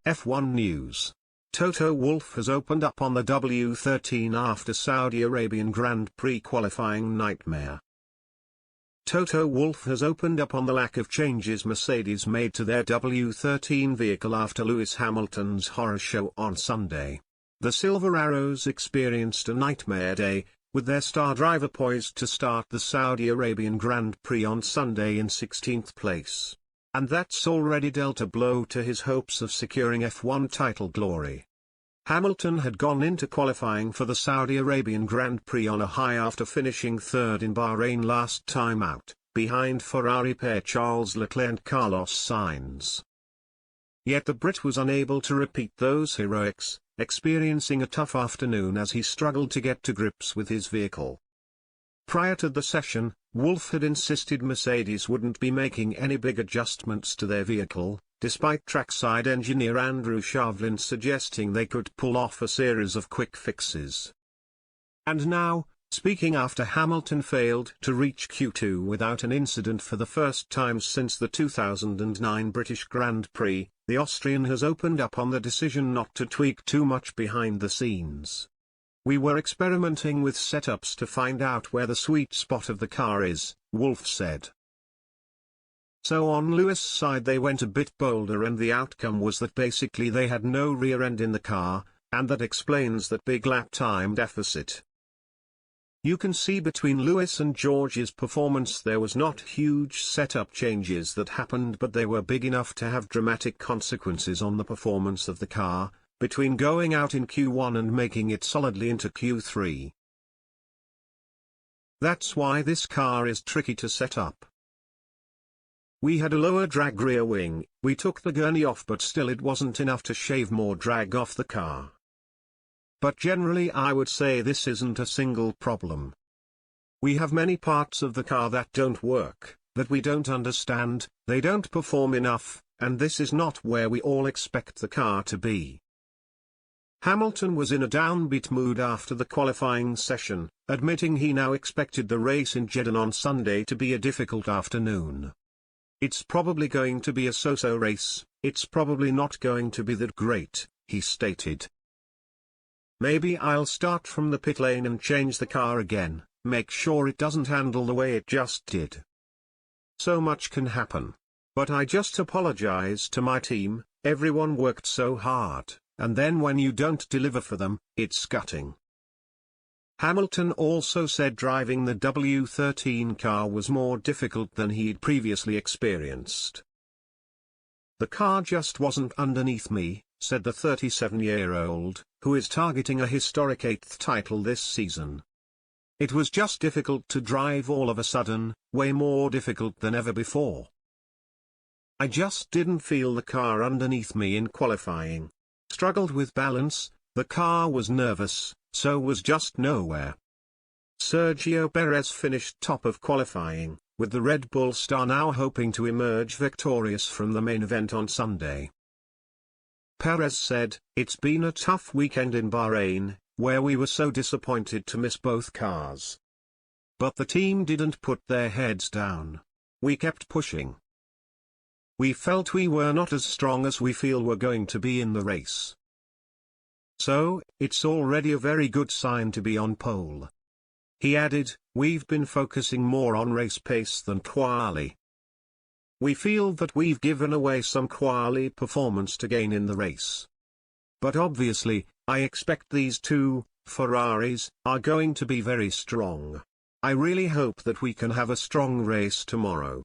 F1 News. Toto Wolff has opened up on the W13 after Saudi Arabian Grand Prix qualifying nightmare. Toto Wolff has opened up on the lack of changes Mercedes made to their W13 vehicle after Lewis Hamilton's horror show on Sunday. The Silver Arrows experienced a nightmare day, with their star driver poised to start the Saudi Arabian Grand Prix on Sunday in 16th place. And that's already dealt a blow to his hopes of securing F1 title glory. Hamilton had gone into qualifying for the Saudi Arabian Grand Prix on a high after finishing third in Bahrain last time out, behind Ferrari pair Charles Leclerc and Carlos Sainz. Yet the Brit was unable to repeat those heroics, experiencing a tough afternoon as he struggled to get to grips with his vehicle. Prior to the session, Wolff had insisted Mercedes wouldn't be making any big adjustments to their vehicle, despite trackside engineer Andrew Shavlin suggesting they could pull off a series of quick fixes. And now, speaking after Hamilton failed to reach Q2 without an incident for the first time since the 2009 British Grand Prix, the Austrian has opened up on the decision not to tweak too much behind the scenes. "We were experimenting with setups to find out where the sweet spot of the car is," Wolff said. So on Lewis' side they went a bit bolder and the outcome was that basically they had no rear end in the car, and that explains that big lap time deficit. You can see between Lewis and George's performance there was not huge setup changes that happened, but they were big enough to have dramatic consequences on the performance of the car, between going out in Q1 and making it solidly into Q3. That's why this car is tricky to set up. We had a lower drag rear wing, we took the gurney off, but still it wasn't enough to shave more drag off the car. But generally I would say this isn't a single problem. We have many parts of the car that don't work, that we don't understand, they don't perform enough, and this is not where we all expect the car to be. Hamilton was in a downbeat mood after the qualifying session, admitting he now expected the race in Jeddah on Sunday to be a difficult afternoon. "It's probably going to be a so-so race, it's probably not going to be that great," he stated. "Maybe I'll start from the pit lane and change the car again, make sure it doesn't handle the way it just did. So much can happen. But I just apologize to my team, everyone worked so hard. And then when you don't deliver for them, it's gutting." Hamilton also said driving the W13 car was more difficult than he'd previously experienced. "The car just wasn't underneath me," said the 37-year-old, who is targeting a historic 8th title this season. "It was just difficult to drive all of a sudden, way more difficult than ever before. I just didn't feel the car underneath me in qualifying. Struggled with balance, the car was nervous, so was just nowhere." Sergio Perez finished top of qualifying, with the Red Bull star now hoping to emerge victorious from the main event on Sunday. Perez said, "It's been a tough weekend in Bahrain, where we were so disappointed to miss both cars. But the team didn't put their heads down. We kept pushing. We felt we were not as strong as we feel we're going to be in the race. So, it's already a very good sign to be on pole." He added, "We've been focusing more on race pace than quali. We feel that we've given away some quali performance to gain in the race. But obviously, I expect these two Ferraris are going to be very strong. I really hope that we can have a strong race tomorrow."